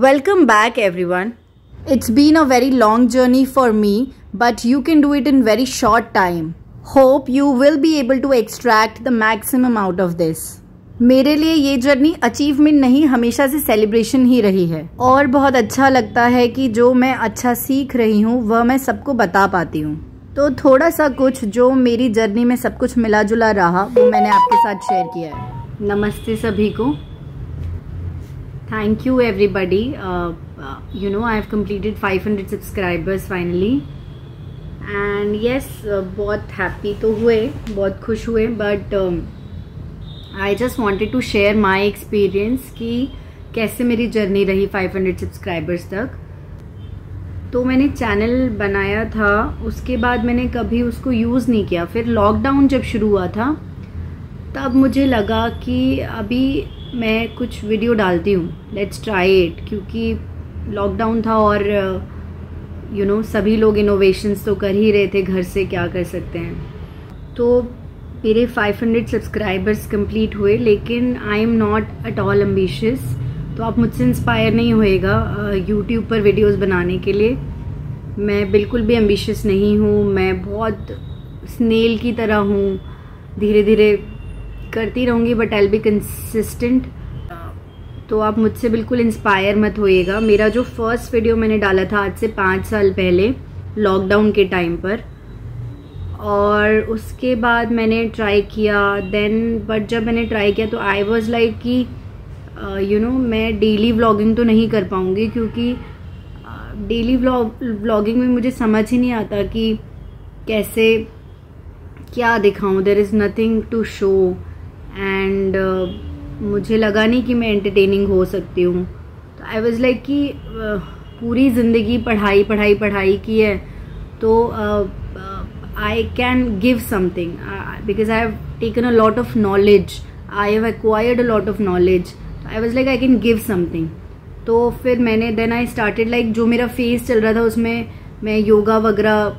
Welcome back everyone. It's been a very long journey for me, but you can do it in very short time. Hope you will be able to extract the maximum out of this. मेरे लिए ये journey achievement नहीं, हमेशा से celebration ही रही है और बहुत अच्छा लगता है कि जो मैं अच्छा सीख रही हूँ वह मैं सबको बता पाती हूँ। तो थोड़ा सा कुछ जो मेरी जर्नी में सब कुछ मिला जुला रहा वो मैंने आपके साथ शेयर किया है। नमस्ते सभी को। Thank you everybody. I have completed 500 subscribers finally. And yes, बहुत happy तो हुए, बहुत खुश हुए, but I just wanted to share my experience कि कैसे मेरी जर्नी रही 500 subscribers तक। तो मैंने चैनल बनाया था, उसके बाद मैंने कभी उसको यूज़ नहीं किया। फिर लॉकडाउन जब शुरू हुआ था तब मुझे लगा कि अभी मैं कुछ वीडियो डालती हूँ, लेट्स ट्राई इट, क्योंकि लॉकडाउन था और सभी लोग इनोवेशंस तो कर ही रहे थे, घर से क्या कर सकते हैं। तो मेरे 500 सब्सक्राइबर्स कंप्लीट हुए, लेकिन आई am not at all ambitious. तो आप मुझसे इंस्पायर नहीं होएगा यूट्यूब पर वीडियोस बनाने के लिए। मैं बिल्कुल भी एम्बिशियस नहीं हूँ, मैं बहुत स्नेल की तरह हूँ, धीरे धीरे करती रहूँगी, but I will be consistent. तो आप मुझसे बिल्कुल इंस्पायर मत होइएगा। मेरा जो फर्स्ट वीडियो मैंने डाला था आज से 5 साल पहले लॉकडाउन के टाइम पर, और उसके बाद मैंने ट्राई किया बट जब मैंने ट्राई किया तो आई वॉज लाइक कि मैं डेली व्लॉगिंग तो नहीं कर पाऊँगी, क्योंकि डेली व्लॉगिंग में मुझे समझ ही नहीं आता कि कैसे क्या दिखाऊँ। There is nothing to show and मुझे लगा नहीं कि मैं एंटरटेनिंग हो सकती हूँ। तो आई वॉज लाइक कि पूरी ज़िंदगी पढ़ाई की है, तो I can give something because I have taken a lot of knowledge, I have acquired a lot of knowledge. I was like I can give something. तो फिर मैंने देन आई स्टार्टेड लाइक जो मेरा फेज चल रहा था उसमें मैं योगा वगैरह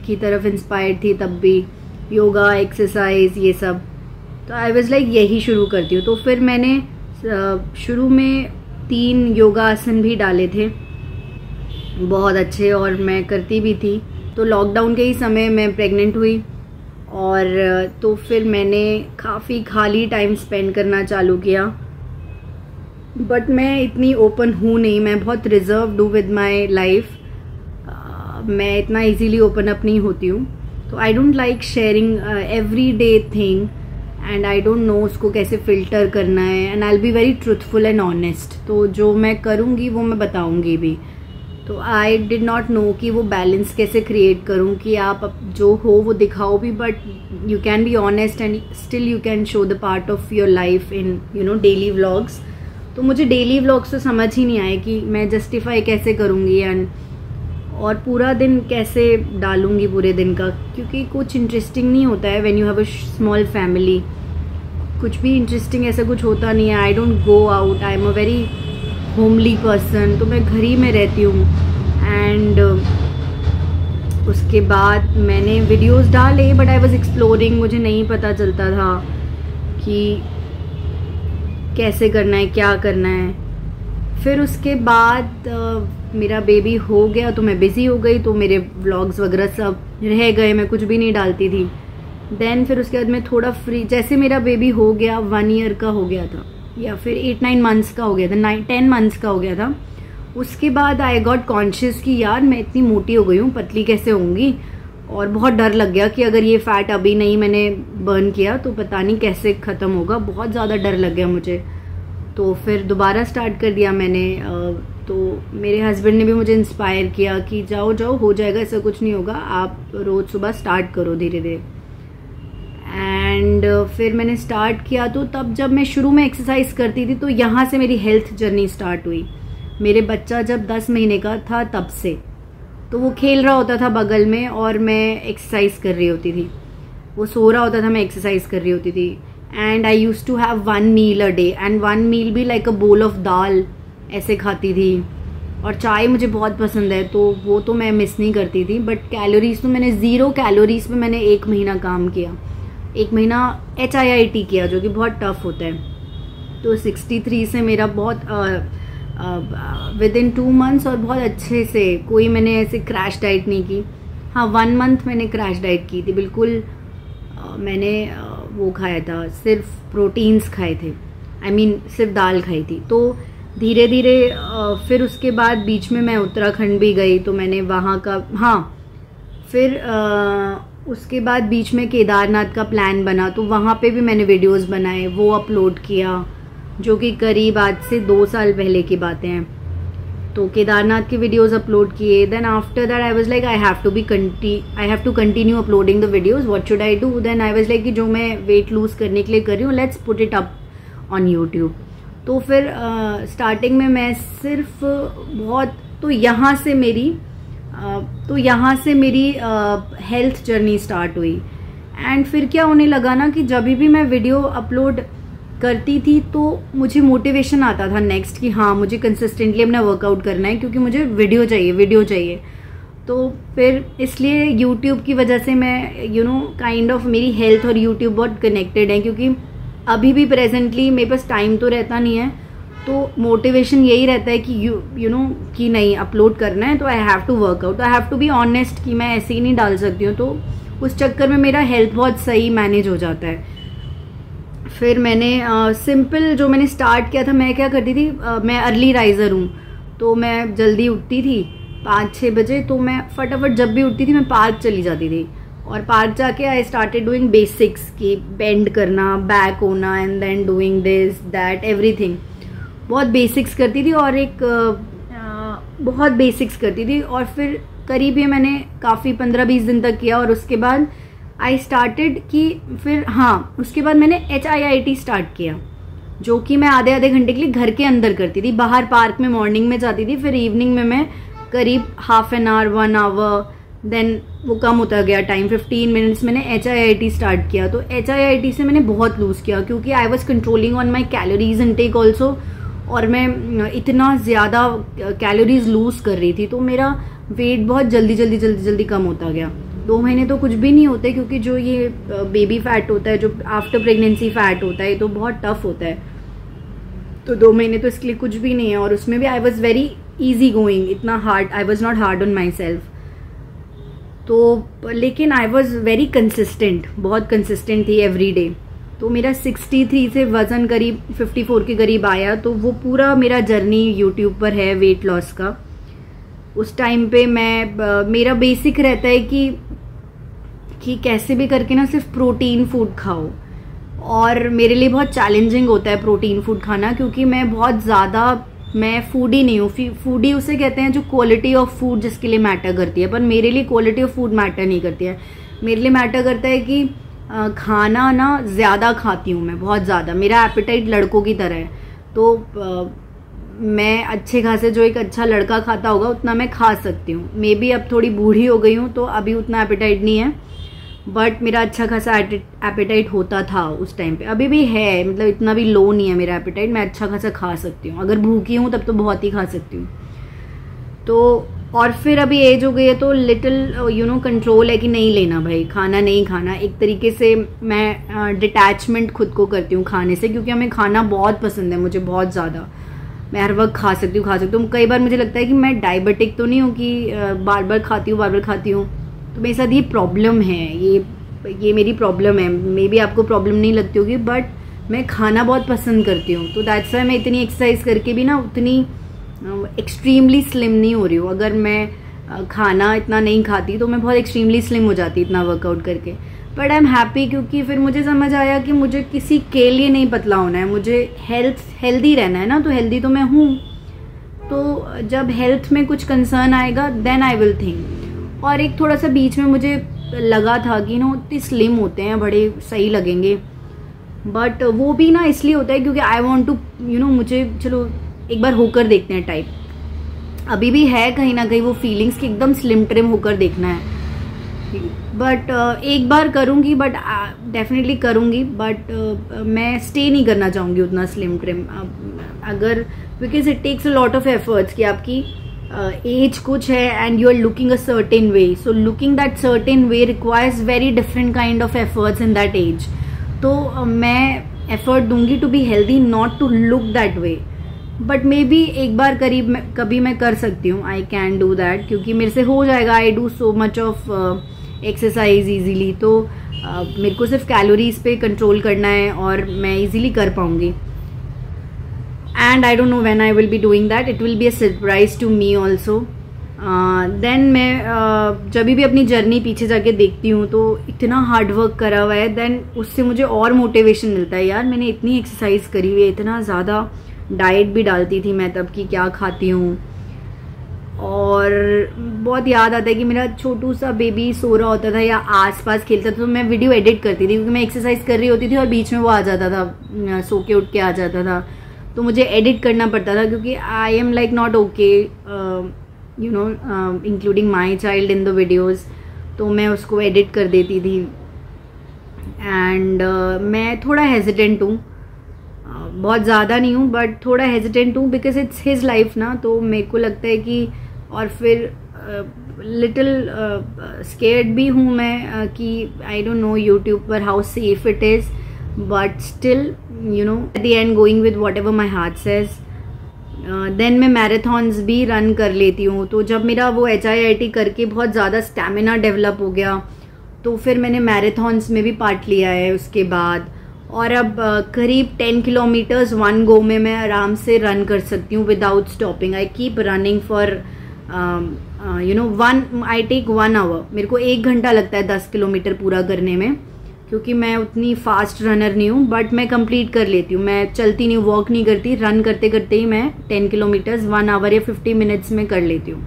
की तरफ इंस्पायर्ड थी, तब भी योगा एक्सरसाइज ये सब। तो आई वॉज लाइक यही शुरू करती हूँ। तो फिर मैंने शुरू में 3 योगा आसन भी डाले थे, बहुत अच्छे, और मैं करती भी थी। तो लॉकडाउन के ही समय मैं प्रेग्नेंट हुई, और तो फिर मैंने काफ़ी खाली टाइम स्पेंड करना चालू किया। बट मैं इतनी ओपन हूँ नहीं, मैं बहुत रिजर्व्ड हूँ विद माई लाइफ। मैं इतना इजीली ओपन अप नहीं होती हूँ। तो I don't like sharing every day thing, and I don't no उसको कैसे फिल्टर करना है, and I will be very truthful and honest. तो जो मैं करूँगी वो मैं बताऊँगी भी। तो आई डिड नॉट नो कि वो बैलेंस कैसे क्रिएट करूँ कि आप जो हो वो दिखाओ भी, but you can be honest and still you can show the part of your life in daily vlogs. तो मुझे डेली व्लॉग्स तो समझ ही नहीं आए कि मैं जस्टिफाई कैसे करूँगी एंड और पूरा दिन कैसे डालूंगी पूरे दिन का, क्योंकि कुछ इंटरेस्टिंग नहीं होता है when you have a small family. कुछ भी इंटरेस्टिंग ऐसा कुछ होता नहीं है। I don't go out, I am a very homely person. तो मैं घर ही में रहती हूँ। एंड उसके बाद मैंने वीडियोस डाले, बट आई वाज एक्सप्लोरिंग, मुझे नहीं पता चलता था कि कैसे करना है, क्या करना है। फिर उसके बाद मेरा बेबी हो गया तो मैं बिज़ी हो गई, तो मेरे व्लॉग्स वगैरह सब रह गए, मैं कुछ भी नहीं डालती थी। देन फिर उसके बाद मैं थोड़ा फ्री, जैसे मेरा बेबी हो गया 1 ईयर का हो गया था, या फिर 8-9 मंथ्स का हो गया था, 10 मंथ्स का हो गया था। उसके बाद आई गॉट कॉन्शियस कि यार मैं इतनी मोटी हो गई हूँ, पतली कैसे होंगी। और बहुत डर लग गया कि अगर ये फैट अभी नहीं मैंने बर्न किया तो पता नहीं कैसे ख़त्म होगा। बहुत ज़्यादा डर लग गया मुझे। तो फिर दोबारा स्टार्ट कर दिया मैंने। तो मेरे हस्बैंड ने भी मुझे इंस्पायर किया कि जाओ जाओ, हो जाएगा, ऐसा कुछ नहीं होगा, आप रोज़ सुबह स्टार्ट करो धीरे धीरे। एंड फिर मैंने स्टार्ट किया। तो तब जब मैं शुरू में एक्सरसाइज करती थी तो यहाँ से मेरी हेल्थ जर्नी स्टार्ट हुई। मेरे बच्चा जब 10 महीने का था तब से, तो वो खेल रहा होता था बगल में और मैं एक्सरसाइज कर रही होती थी। वो सो रहा होता था, मैं एक्सरसाइज कर रही होती थी। And I use to have 1 meal a day, and 1 meal भी लाइक अ बोल ऑफ दाल ऐसे खाती थी। और चाय मुझे बहुत पसंद है, तो वो तो मैं मिस नहीं करती थी। बट कैलोरीज तो मैंने 0 कैलोरीज पे मैंने 1 महीना काम किया। 1 महीना HIIT किया, जो कि बहुत टफ होता है। तो 63 से मेरा बहुत विद इन 2 months, और बहुत अच्छे से, कोई मैंने ऐसे क्रैश डाइट नहीं की। हाँ 1 month मैंने क्रैश डाइट की थी बिल्कुल। मैंने वो खाया था, सिर्फ प्रोटीन्स खाए थे, I mean सिर्फ दाल खाई थी। तो धीरे धीरे फिर उसके बाद बीच में मैं उत्तराखंड भी गई, तो मैंने वहाँ का, हाँ फिर उसके बाद बीच में केदारनाथ का प्लान बना, तो वहाँ पे भी मैंने वीडियोस बनाए, वो अपलोड किया, जो कि करीब आज से 2 साल पहले की बातें हैं। तो केदारनाथ के वीडियोस अपलोड किए। Then after that I was like I have to continue uploading the videos, what should I do. Then I was like कि जो मैं वेट लूज करने के लिए कर रही हूँ, let's put it up on YouTube. तो फिर स्टार्टिंग में मैं सिर्फ बहुत, तो यहाँ से मेरी हेल्थ जर्नी स्टार्ट हुई। एंड फिर क्या होने लगा ना कि जब भी मैं वीडियो अपलोड करती थी तो मुझे मोटिवेशन आता था नेक्स्ट कि हाँ मुझे कंसिस्टेंटली अपना वर्कआउट करना है, क्योंकि मुझे वीडियो चाहिए। तो फिर इसलिए यूट्यूब की वजह से मैं काइंड ऑफ मेरी हेल्थ और यूट्यूब बहुत कनेक्टेड है, क्योंकि अभी भी प्रेजेंटली मेरे पास टाइम तो रहता नहीं है, तो मोटिवेशन यही रहता है कि कि नहीं अपलोड करना है, तो I have to work out, I have to be honest कि मैं ऐसे ही नहीं डाल सकती हूँ। तो उस चक्कर में मेरा हेल्थ बहुत सही मैनेज हो जाता है। फिर मैंने सिंपल जो मैंने स्टार्ट किया था, मैं क्या करती थी, मैं अर्ली राइजर हूँ, तो मैं जल्दी उठती थी 5-6 बजे, तो मैं फटाफट जब भी उठती थी मैं पार्क चली जाती थी, और पार्क जाके आई स्टार्टेड डूइंग बेसिक्स कि बेंड करना, बैक होना, and then doing this that everything. बहुत बेसिक्स करती थी, और बहुत बेसिक्स करती थी। और फिर करीब ये मैंने काफ़ी 15-20 दिन तक किया, और उसके बाद आई स्टार्टेड कि फिर हाँ उसके बाद मैंने HIIT स्टार्ट किया, जो कि मैं आधे घंटे के लिए घर के अंदर करती थी। बाहर पार्क में मॉर्निंग में जाती थी, फिर इवनिंग में मैं करीब ½ an hour 1 hour, देन वो कम होता गया टाइम, 15 मिनट्स मैंने HIIT स्टार्ट किया। तो HIIT से मैंने बहुत लूज़ किया, क्योंकि I was controlling on my calories intake also, और मैं इतना ज़्यादा कैलोरीज लूज़ कर रही थी, तो मेरा वेट बहुत जल्दी कम होता गया। 2 महीने तो कुछ भी नहीं होते, क्योंकि जो ये बेबी फैट होता है, जो आफ्टर प्रेगनेंसी फैट होता है, तो बहुत टफ होता है। तो 2 महीने तो इसके लिए कुछ भी नहीं है, और उसमें भी I was very easy going, इतना hard, I was not hard on myself. तो लेकिन आई वॉज वेरी कंसिस्टेंट, बहुत कंसिस्टेंट थी एवरी डे। तो मेरा 63 से वज़न करीब 54 के करीब आया। तो वो पूरा मेरा जर्नी यूट्यूब पर है वेट लॉस का। उस टाइम पे मेरा बेसिक रहता है कि कैसे भी करके ना सिर्फ प्रोटीन फूड खाओ, और मेरे लिए बहुत चैलेंजिंग होता है प्रोटीन फूड खाना, क्योंकि मैं फूडी नहीं हूँ। फूडी उसे कहते हैं जो क्वालिटी ऑफ फूड जिसके लिए मैटर करती है, पर मेरे लिए क्वालिटी ऑफ फूड मैटर नहीं करती है। मेरे लिए मैटर करता है कि खाना ना ज़्यादा खाती हूँ मैं, बहुत ज़्यादा। मेरा एपेटाइट लड़कों की तरह है, तो मैं अच्छे खासे, जो एक अच्छा लड़का खाता होगा उतना मैं खा सकती हूँ। मे बी अब थोड़ी बूढ़ी हो गई हूँ, तो अभी उतना एपेटाइट नहीं है, बट मेरा अच्छा खासा एपेटाइट होता था उस टाइम पे। अभी भी है, मतलब इतना भी लो नहीं है मेरा एपेटाइट, मैं अच्छा खासा खा सकती हूँ। अगर भूखी हूँ तब तो बहुत ही खा सकती हूँ। तो और फिर अभी एज हो गई है, तो लिटिल कंट्रोल है कि नहीं लेना भाई, खाना नहीं खाना। एक तरीके से मैं डिटैचमेंट खुद को करती हूँ खाने से, क्योंकि हमें खाना बहुत पसंद है, मुझे बहुत ज़्यादा। मैं हर वक्त खा सकती हूँ। कई बार मुझे लगता है कि मैं डायबिटिक तो नहीं हूँ कि बार बार खाती हूँ। तो मेरे साथ ये प्रॉब्लम है, ये मेरी प्रॉब्लम है। मे बी आपको प्रॉब्लम नहीं लगती होगी, बट मैं खाना बहुत पसंद करती हूँ। तो दैट्स वाई मैं इतनी एक्सरसाइज करके भी ना उतनी एक्सट्रीमली स्लिम नहीं हो रही हूँ। अगर मैं खाना इतना नहीं खाती तो मैं बहुत एक्सट्रीमली स्लिम हो जाती इतना वर्कआउट करके। बट आई एम हैप्पी, क्योंकि फिर मुझे समझ आया कि मुझे किसी के लिए नहीं पतला होना है, मुझे हेल्दी रहना है ना। तो हेल्दी तो मैं हूँ, तो जब हेल्थ में कुछ कंसर्न आएगा देन आई विल थिंक। और एक थोड़ा सा बीच में मुझे लगा था कि इतने स्लिम होते हैं, बड़े सही लगेंगे, बट वो भी ना इसलिए होता है क्योंकि आई वॉन्ट टू मुझे चलो एक बार होकर देखते हैं टाइप। अभी भी है कहीं ना कहीं वो फीलिंग्स कि एकदम स्लिम ट्रिम होकर देखना है, बट एक बार करूँगी, बट डेफिनेटली करूँगी, बट मैं स्टे नहीं करना चाहूँगी उतना स्लिम ट्रिम। अगर because it takes a lot of efforts कि आपकी एज कुछ है and you are looking a certain way, so looking that certain way requires very different kind of efforts in that age. तो मैं effort दूंगी to be healthy, not to look that way. But maybe एक बार कभी मैं कर सकती हूँ, आई कैन डू दैट, क्योंकि मेरे से हो जाएगा। I do so much of exercise easily, तो मेरे को सिर्फ कैलोरीज पे कंट्रोल करना है और मैं ईजीली कर पाऊंगी। And I don't know when I will be doing that, it will be a surprise to me also. Then मैं जब भी अपनी जर्नी पीछे जाके देखती हूँ तो इतना हार्ड वर्क करा हुआ है, देन उससे मुझे और मोटिवेशन मिलता है। यार मैंने इतनी एक्सरसाइज करी हुई है, इतना ज़्यादा डाइट भी डालती थी मैं तब कि क्या खाती हूँ। और बहुत याद आता है कि मेरा छोटू सा बेबी सो रहा होता था या आसपास खेलता था, तो मैं वीडियो एडिट करती थी, क्योंकि मैं एक्सरसाइज कर रही होती थी और बीच में वो आ जाता था, सो के उठ के आ जाता था, तो मुझे एडिट करना पड़ता था, क्योंकि I am like not okay you know including my child in the videos, तो मैं उसको एडिट कर देती थी। एंड मैं थोड़ा हेजिटेंट हूँ, बहुत ज़्यादा नहीं हूँ बट थोड़ा हेजिटेंट हूँ, बिकॉज इट्स हिज लाइफ ना, तो मेरे को लगता है कि, और फिर लिटिल स्केर्ड भी हूँ मैं कि आई डोंट नो यूट्यूब पर how safe it is, but still you know at the end going with whatever my heart says. Then मैं मैराथॉन्स भी रन कर लेती हूँ, तो जब मेरा वो HIIT करके बहुत ज़्यादा स्टैमिना डेवलप हो गया, तो फिर मैंने मैराथॉन्स में भी पार्ट लिया है उसके बाद। और अब करीब 10 किलोमीटर्स वन गो में मैं आराम से रन कर सकती हूँ without stopping. I keep running for you know I take 1 hour. मेरे को 1 घंटा लगता है 10 किलोमीटर पूरा करने में, क्योंकि मैं उतनी फास्ट रनर नहीं हूँ, बट मैं कंप्लीट कर लेती हूँ। मैं चलती नहीं हूँ, वॉक नहीं करती, रन करते करते ही मैं 10 किलोमीटर्स 1 आवर या 50 मिनट्स में कर लेती हूँ।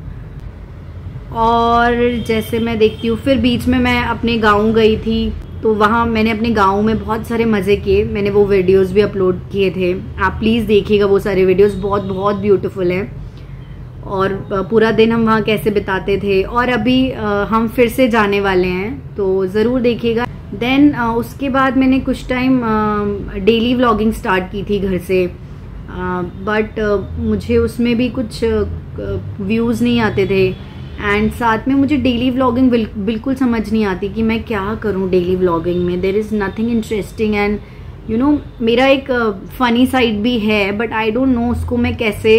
और जैसे मैं देखती हूँ, फिर बीच में मैं अपने गाँव गई थी, तो वहाँ मैंने अपने गाँव में बहुत सारे मज़े किए। मैंने वो वीडियोस भी अपलोड किए थे, आप प्लीज़ देखिएगा वो सारे वीडियोस, बहुत बहुत ब्यूटीफुल हैं। और पूरा दिन हम वहाँ कैसे बिताते थे, और अभी हम फिर से जाने वाले हैं, तो ज़रूर देखिएगा। देन उसके बाद मैंने कुछ टाइम डेली व्लॉगिंग स्टार्ट की थी घर से, बट मुझे उसमें भी कुछ व्यूज़ नहीं आते थे, एंड साथ में मुझे डेली व्लॉगिंग बिल्कुल समझ नहीं आती कि मैं क्या करूं डेली व्लॉगिंग में। There is nothing interesting, and you know मेरा एक फ़नी साइड भी है, बट आई डोंट नो उसको मैं कैसे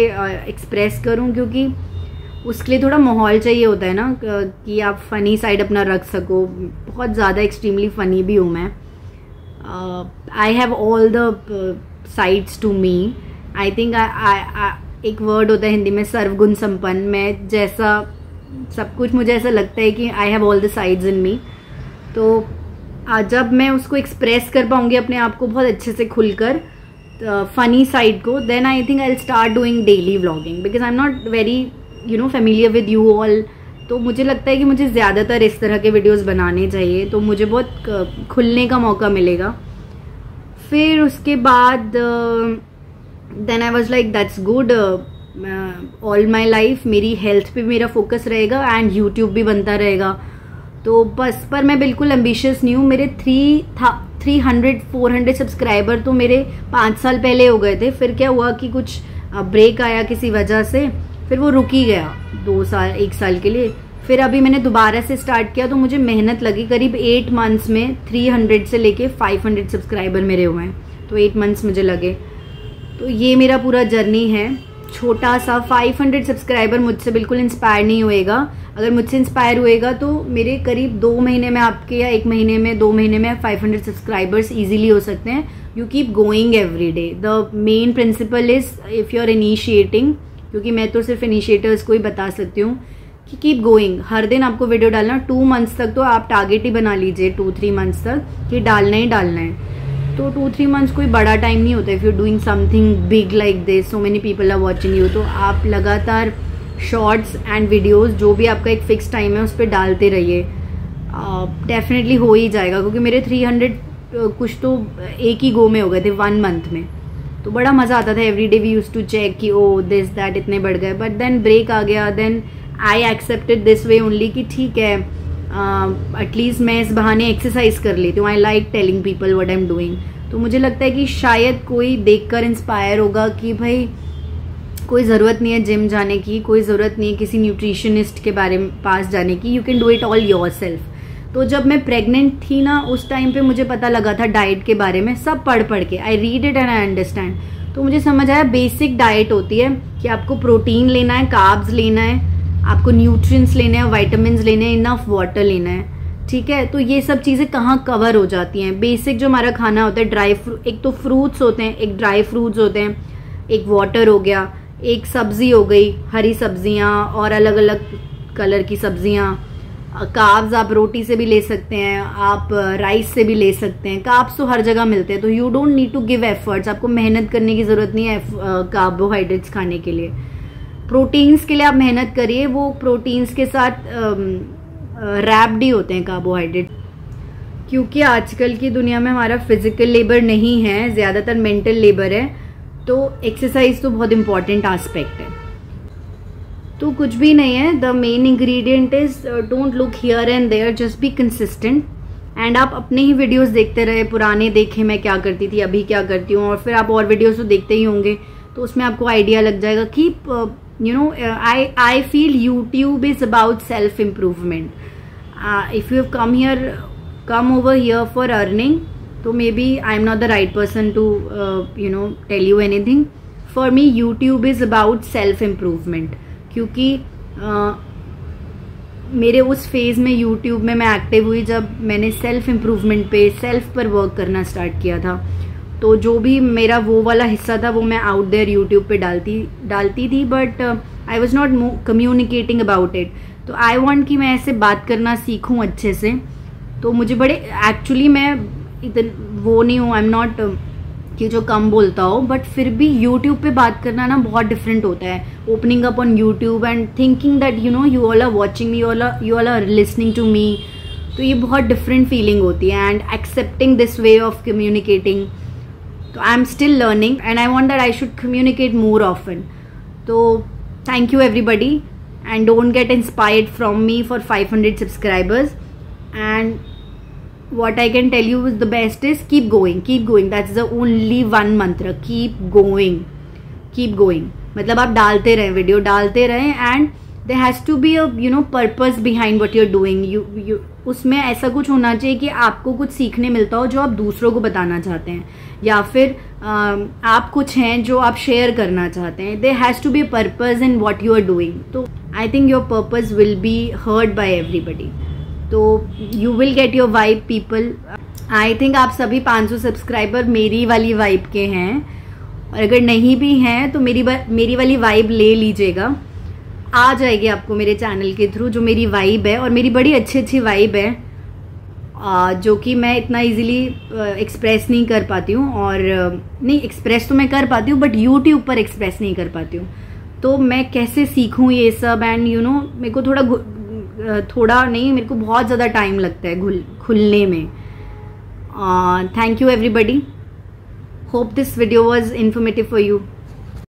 एक्सप्रेस करूं, क्योंकि उसके लिए थोड़ा माहौल चाहिए होता है ना, कि आप फ़नी साइड अपना रख सको। बहुत ज़्यादा एक्सट्रीमली फ़नी भी हूँ मैं। I have all the sides to me. I think एक वर्ड होता है हिंदी में, सर्वगुण संपन्न। मैं जैसा सब कुछ, मुझे ऐसा लगता है कि I have all the sides in me. तो जब मैं उसको एक्सप्रेस कर पाऊंगी अपने आप को बहुत अच्छे से खुलकर, फनी साइड को, then I think I will start doing daily vlogging, because I am not very you know familiar with you all. तो मुझे लगता है कि मुझे ज़्यादातर इस तरह के वीडियोस बनाने चाहिए, तो मुझे बहुत खुलने का मौका मिलेगा। फिर उसके बाद then I was like that's good, all my life मेरी हेल्थ पे मेरा फोकस रहेगा एंड यूट्यूब भी बनता रहेगा। तो बस, पर मैं बिल्कुल एम्बिशियस नहीं हूँ। मेरे 300-400 सब्सक्राइबर तो मेरे 5 साल पहले हो गए थे। फिर क्या हुआ कि कुछ ब्रेक आया किसी वजह से, फिर वो रुक ही गया 2 साल 1 साल के लिए। फिर अभी मैंने दोबारा से स्टार्ट किया, तो मुझे मेहनत लगी। करीब 8 मंथ्स में 300 से लेके 500 सब्सक्राइबर मेरे हुए हैं, तो 8 मंथ्स मुझे लगे। तो ये मेरा पूरा जर्नी है, छोटा सा। 500 सब्सक्राइबर मुझसे बिल्कुल इंस्पायर नहीं होएगा। अगर मुझसे इंस्पायर होएगा तो मेरे करीब 2 महीने में आपके, या 1 महीने में, 2 महीने में 500 सब्सक्राइबर्स इजीली हो सकते हैं। You keep going every day. The main principle is if you are initiating, क्योंकि मैं तो सिर्फ इनिशिएटर्स को ही बता सकती हूँ कि कीप गोइंग। हर दिन आपको वीडियो डालना, 2 मंथ्स तक तो आप टारगेट ही बना लीजिए, 2-3 मंथ्स तक कि डालना ही डालना है। तो 2-3 मंथ्स कोई बड़ा टाइम नहीं होता। If you doing something big like this, so many people are watching you, तो आप लगातार शॉर्ट्स एंड वीडियोस, जो भी आपका एक फिक्स टाइम है उस पर डालते रहिए। डेफिनेटली हो ही जाएगा, क्योंकि मेरे 300 कुछ तो एक ही गो में हो गए थे 1 मंथ में। तो बड़ा मज़ा आता था। Every day we use to check कि ओ दिस दैट इतने बढ़ गए, बट देन ब्रेक आ गया। Then I accepted this way only कि ठीक है, एटलीस्ट मैं इस बहाने एक्सरसाइज कर लेती हूँ। I like telling people what I am doing. तो मुझे लगता है कि शायद कोई देखकर इंस्पायर होगा कि भाई कोई ज़रूरत नहीं है जिम जाने की, कोई ज़रूरत नहीं है किसी न्यूट्रिशनिस्ट के बारे में पास जाने की, you can do it all your self. तो जब मैं प्रेग्नेंट थी ना, उस टाइम पे मुझे पता लगा था डाइट के बारे में, सब पढ़ के। I read it and I understand. तो मुझे समझ आया बेसिक डाइट होती है कि आपको प्रोटीन लेना है, कार्ब्स लेना है, आपको न्यूट्रिएंट्स लेने हैं, विटामिन्स लेने हैं, इनफ वाटर लेना है, ठीक है। तो ये सब चीज़ें कहाँ कवर हो जाती हैं। बेसिक जो हमारा खाना होता है, ड्राई फ्रूट, एक तो फ्रूट्स होते हैं, एक ड्राई फ्रूट्स होते हैं, एक वाटर हो गया, एक सब्जी हो गई, हरी सब्जियां और अलग अलग कलर की सब्जियां। कार्ब्स आप रोटी से भी ले सकते हैं, आप राइस से भी ले सकते हैं। कार्ब्स तो हर जगह मिलते हैं, तो you don't need to give efforts, आपको मेहनत करने की जरूरत नहीं है कार्बोहाइड्रेट्स खाने के लिए। प्रोटीन्स के लिए आप मेहनत करिए, वो प्रोटीन्स के साथ रैप्ड ही होते हैं कार्बोहाइड्रेट। क्योंकि आजकल की दुनिया में हमारा फिजिकल लेबर नहीं है, ज़्यादातर मेंटल लेबर है, तो एक्सरसाइज तो बहुत इंपॉर्टेंट एस्पेक्ट है। तो कुछ भी नहीं है, the main ingredient is don't look here and there, just be consistent. And आप अपने ही वीडियोस देखते रहे, पुराने देखे मैं क्या करती थी, अभी क्या करती हूँ, और फिर आप और वीडियोस तो देखते ही होंगे, तो उसमें आपको आइडिया लग जाएगा कि you know, I feel YouTube is about self improvement. If you have come over here for earning, so maybe I'm not the right person to tell you anything. For me YouTube is about self improvement, क्योंकि मेरे उस phase में YouTube में मैं active हुई जब मैंने self improvement पे, सेल्फ पर वर्क करना स्टार्ट किया था। तो जो भी मेरा वो वाला हिस्सा था वो मैं आउट देयर यूट्यूब पे डालती थी, but I was not communicating about it. तो आई वॉन्ट कि मैं ऐसे बात करना सीखूं अच्छे से। तो मुझे बड़े एक्चुअली मैं इतन वो नहीं हूँ, आई एम नॉट कि जो कम बोलता हो, बट फिर भी यूट्यूब पे बात करना ना बहुत डिफरेंट होता है। Opening up on YouTube and thinking that you all are watching me, you all are listening to me, तो ये बहुत डिफरेंट फीलिंग होती है। And accepting this way of communicating, so I'm still learning and I want that I should communicate more often. So thank you everybody, and don't get inspired from me for 500 subscribers. And what I can tell you is the best is keep going, that's the only one mantra, keep going. मतलब आप डालते रहें, video डालते रहें, and there has to be a purpose behind what you're doing. you उसमें ऐसा कुछ होना चाहिए कि आपको कुछ सीखने मिलता हो जो आप दूसरों को बताना चाहते हैं, या फिर आप कुछ हैं जो आप शेयर करना चाहते हैं। There has to be a purpose in what you are doing. तो I think your purpose will be heard by everybody, तो you will get your vibe people. I think आप सभी 500 सब्सक्राइबर मेरी वाली वाइब के हैं, और अगर नहीं भी हैं तो मेरी वाली वाइब ले लीजिएगा, आ जाएगी आपको मेरे चैनल के थ्रू जो मेरी वाइब है। और मेरी बड़ी अच्छी वाइब है जो कि मैं इतना इजीली एक्सप्रेस नहीं कर पाती हूँ, और नहीं एक्सप्रेस तो मैं कर पाती हूँ बट यूट्यूब पर एक्सप्रेस नहीं कर पाती हूँ। तो मैं कैसे सीखूँ ये सब, एंड मेरे को थोड़ा नहीं, मेरे को बहुत ज़्यादा टाइम लगता है खुलने में। Thank you everybody, hope this video was informative for you.